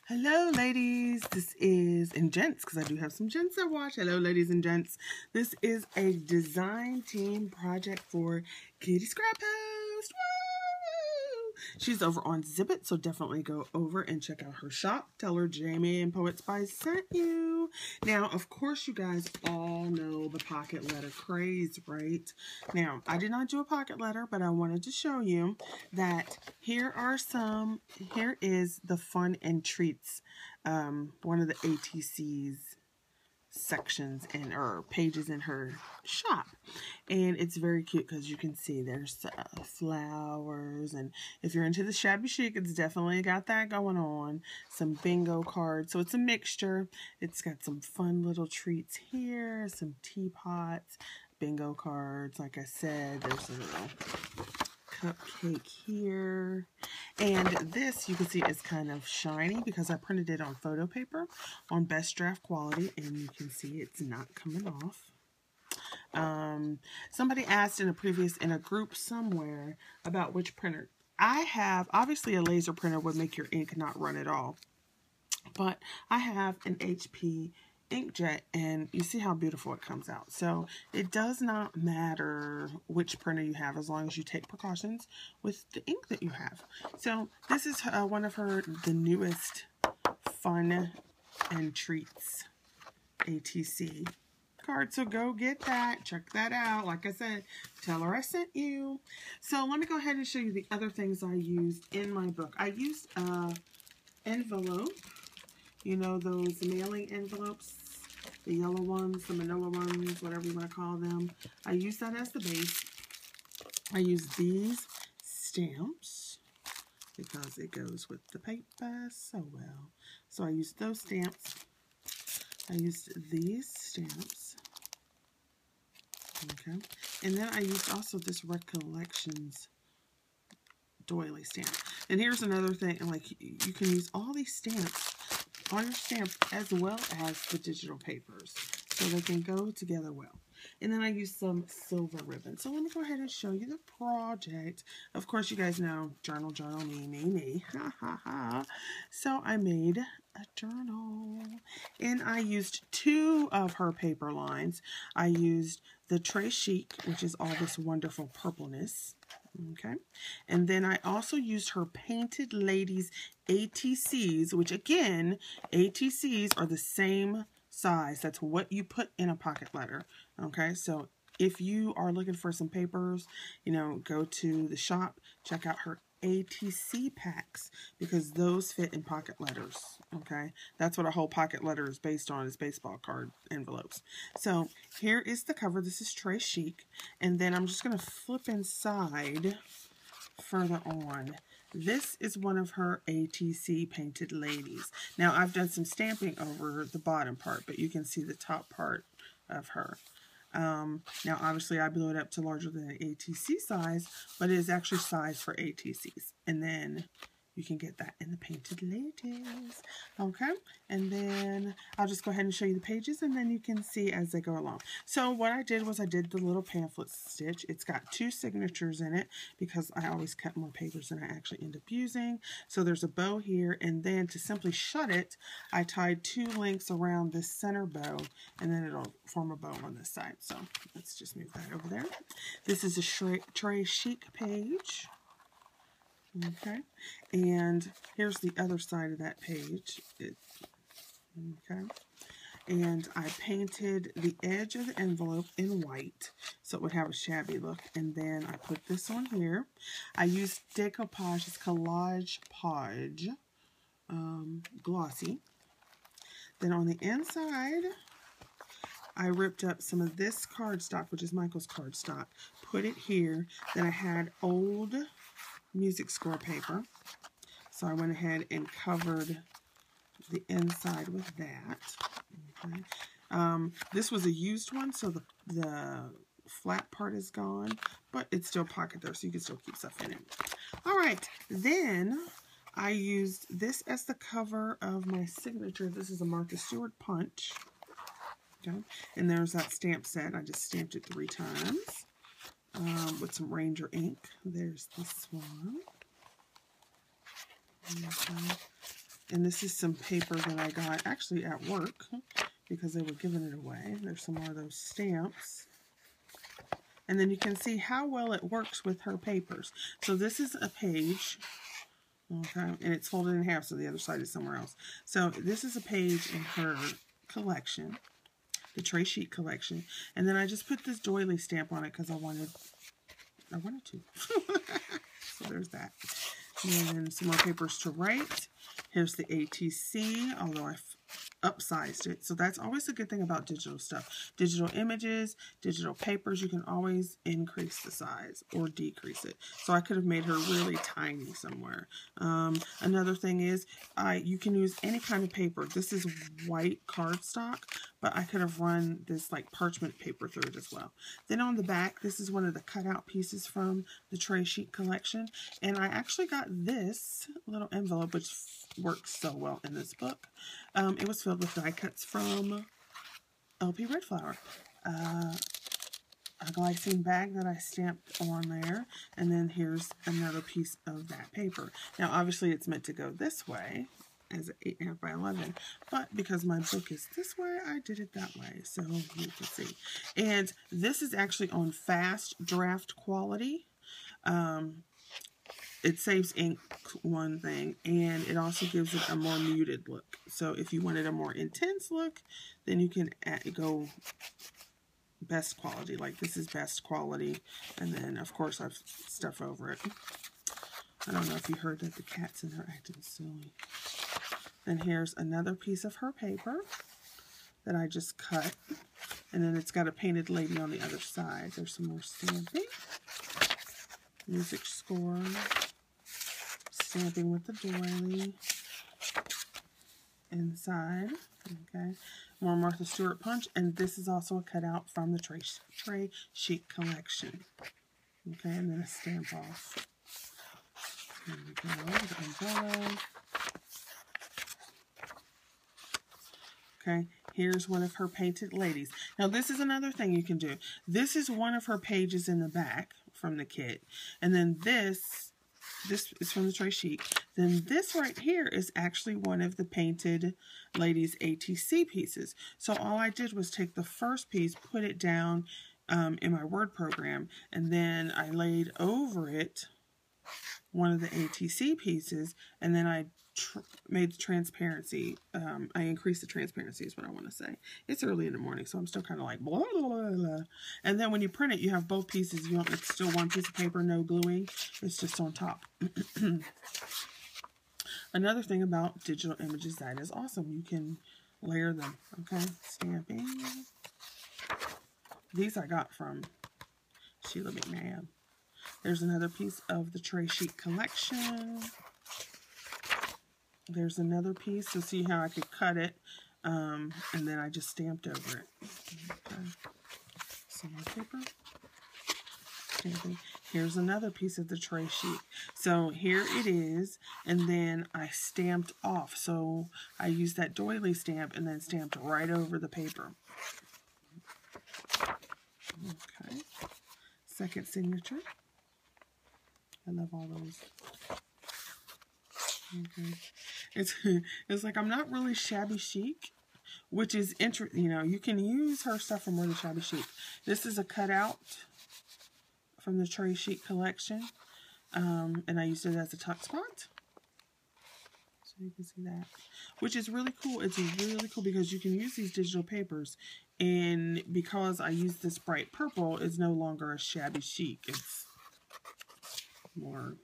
Hello, ladies. This is, and gents, because I do have some gents that watch. Hello, ladies and gents. This is a design team project for Kitty Scrap Post. Woo! She's over on Zippit, so definitely go over and check out her shop. Tell her Jamie and Poet Spice sent you. Now, of course, you guys all know the pocket letter craze, right? Now, I did not do a pocket letter, but I wanted to show you that here is the fun and treats, one of the ATC's sections or pages in her shop, and it's very cute because you can see there's flowers, and if you're into the shabby chic, it's definitely got that going on. Some bingo cards, so it's a mixture. It's got some fun little treats here, some teapots, bingo cards. Like I said, there's a little cupcake here, and this you can see is kind of shiny because I printed it on photo paper on best draft quality, and you can see it's not coming off. Somebody asked in a group somewhere about which printer. I have, obviously a laser printer would make your ink not run at all, but I have an HP inkjet, and you see how beautiful it comes out. So it does not matter which printer you have as long as you take precautions with the ink that you have. So this is one of the newest fun and treats ATC cards. So go get that, check that out. Like I said, tell her I sent you. So let me go ahead and show you the other things I used in my book. I used envelope. You know, those mailing envelopes, the yellow ones, the manila ones, whatever you want to call them. I use that as the base. I use these stamps because it goes with the paper so well. So I used those stamps. I used these stamps. Okay. And then I used also this Recollections doily stamp. And here's another thing, like you can use all these stamps, all your stamps, as well as the digital papers, so they can go together well. And then I used some silver ribbon. So let me go ahead and show you the project. Of course, you guys know, journal, me. Ha, ha, ha. So I made a journal, and I used 2 of her paper lines. I used the Chic, which is all this wonderful purpleness. Okay, and then I also used her Painted Ladies ATCs, which again, ATCs are the same size. That's what you put in a pocket letter. Okay, so if you are looking for some papers, you know, go to the shop, check out her ATC packs, because those fit in pocket letters. Okay, that's what a whole pocket letter is based on, is baseball card envelopes. So here is the cover. This is Chic, and then I'm just going to flip inside further on. This is one of her ATC Painted Ladies. Now I've done some stamping over the bottom part, but you can see the top part of her. Now, obviously, I blew it up to larger than the ATC size, but it is actually sized for ATCs. And then you can get that in the Painted Ladies. Okay, and then I'll just go ahead and show you the pages, and then you can see as they go along. So what I did was I did the little pamphlet stitch. It's got 2 signatures in it because I always cut more papers than I actually end up using. So there's a bow here, and then to simply shut it, I tied 2 links around this center bow, and then it'll form a bow on this side. So let's just move that over there. This is a Chic page. Okay, and here's the other side of that page. Okay, and I painted the edge of the envelope in white so it would have a shabby look, and then I put this on here. I used Decoupage, it's Collage Podge, glossy. Then on the inside, I ripped up some of this cardstock, which is Michael's cardstock, put it here. Then I had old music score paper, so I went ahead and covered the inside with that. Okay. This was a used one, so the flat part is gone, but it's still pocket there, so you can still keep stuff in it. All right, then I used this as the cover of my signature. This is a Martha Stewart punch. Okay, and there's that stamp set. I just stamped it 3 times. With some Ranger ink. There's this one. Okay. And this is some paper that I got actually at work because they were giving it away. There's some more of those stamps. And then you can see how well it works with her papers. So this is a page, okay, and it's folded in half, so the other side is somewhere else. So this is a page in her collection, the Tray Chic collection. And then I just put this doily stamp on it because I wanted to. So there's that. And then some more papers to write. Here's the ATC, although I've upsized it. So that's always a good thing about digital stuff. Digital images, digital papers, you can always increase the size or decrease it. So I could have made her really tiny somewhere. Another thing is you can use any kind of paper. This is white cardstock, but I could have run this like parchment paper through it as well. Then on the back, this is one of the cutout pieces from the Tray Chic collection. And I actually got this little envelope, which works so well in this book. It was filled with die cuts from LP Red Flower. A glycine bag that I stamped on there. And then here's another piece of that paper. Now, obviously, it's meant to go this way as an 8.5 by 11. But because my book is this way, I did it that way. So you can see. And this is actually on fast draft quality. It saves ink, one thing, and it also gives it a more muted look. So if you wanted a more intense look, then you can go best quality. Like this is best quality, and then of course I've stuff over it. I don't know if you heard that the cat's in there acting silly. Then here's another piece of her paper that I just cut, and then it's got a painted lady on the other side. There's some more stamping, music score. Stamping with the doily inside. Okay, more Martha Stewart punch, and this is also a cutout from the Tray Chic collection. Okay, and then a stamp off. There we go, the umbrella. Okay, here's one of her painted ladies. Now this is another thing you can do. This is one of her pages in the back from the kit, and then this is from the Tray Chic. Then this right here is actually one of the painted Ladies ATC pieces. So all I did was take the first piece, put it down in my Word program, and then I laid over it one of the ATC pieces, and then I made the transparency. I increased the transparency is what I want to say. It's early in the morning, so I'm still kind of like blah, blah, blah, blah. And then when you print it, you have both pieces. You want it's still one piece of paper, no gluing. It's just on top. Another thing about digital images that is awesome. You can layer them. Okay, stamping. These I got from Sheila McMahon. There's another piece of the Tray Chic collection. There's another piece. So see how I could cut it, and then I just stamped over it. Okay. Some more paper. Stamping. Here's another piece of the Tray Chic. So here it is, and then I stamped off. So I used that doily stamp and then stamped right over the paper. Okay. Second signature. I love all those. Okay. It's like I'm not really shabby chic, which is interesting. You know, you can use her stuff from really shabby chic. This is a cutout from the Tray Chic collection, and I used it as a tuck spot. So you can see that, which is really cool. It's really cool because you can use these digital papers, and because I use this bright purple, it's no longer a shabby chic. It's more,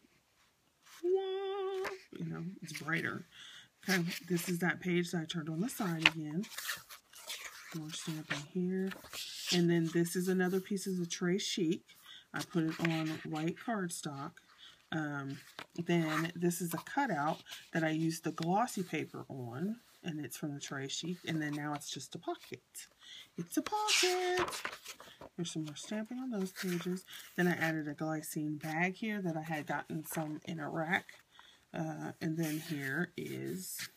you know, it's brighter. Okay, this is that page that I turned on the side again. More stamping here. And then this is another piece of the Tray Chic. I put it on white cardstock. Then this is a cutout that I used the glossy paper on, and it's from the Tray Chic. And then now it's just a pocket. It's a pocket. There's some more stamping on those pages. Then I added a glycine bag here that I had gotten some in a rack. And then here is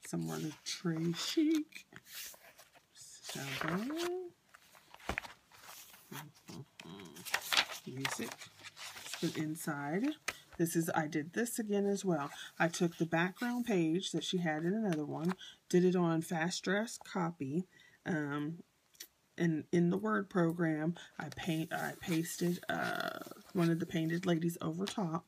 some more of the Tray Chic. Music. Put inside. I did this again as well. I took the background page that she had in another one, did it on fast dress copy, and in the Word program, I pasted one of the painted ladies over top,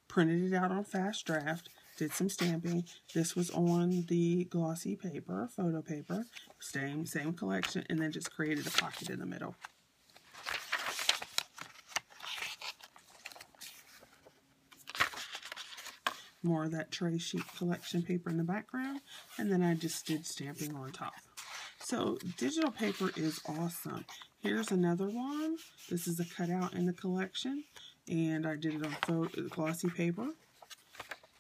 printed it out on fast draft, did some stamping. This was on the glossy paper, photo paper, same collection, and then just created a pocket in the middle. More of that tray sheet collection paper in the background, and then I just did stamping on top. So digital paper is awesome. Here's another one. This is a cutout in the collection, and I did it on glossy paper.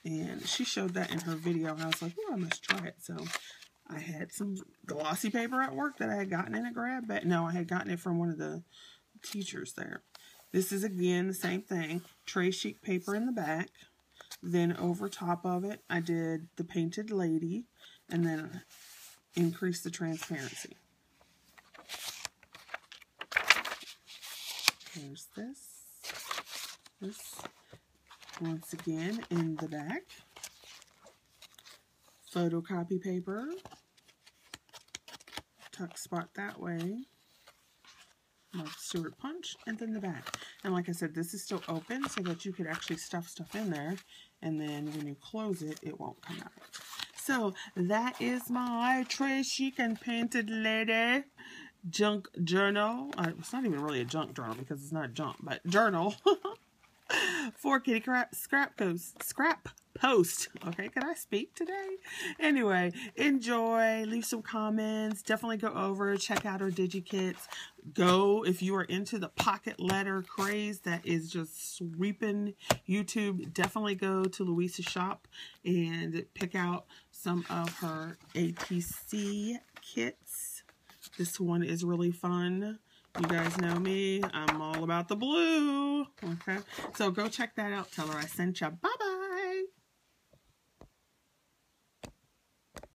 And she showed that in her video, and I was like, oh, I must try it. So I had some glossy paper at work that I had gotten in a grab bag. No, I had gotten it from one of the teachers there. This is, again, the same thing. Tray sheet paper in the back. Then over top of it, I did the painted lady, and then increased the transparency. Here's this once again in the back. Photocopy paper, tuck spot that way. Mark Stewart punch, and then the back. And like I said, this is still open so that you could actually stuff stuff in there, and then when you close it, it won't come out. So that is my Tray Chic and Painted Lady junk journal. It's not even really a junk journal because it's not junk, but journal for Kitty Scrap Post. Okay, can I speak today? Anyway, enjoy, leave some comments, definitely go over, check out our DigiKits. Go, if you are into the pocket letter craze that is just sweeping YouTube, definitely go to Louisa's shop and pick out some of her ATC kits. This one is really fun. You guys know me, I'm all about the blue. Okay, so go check that out. Tell her I sent you. Bye.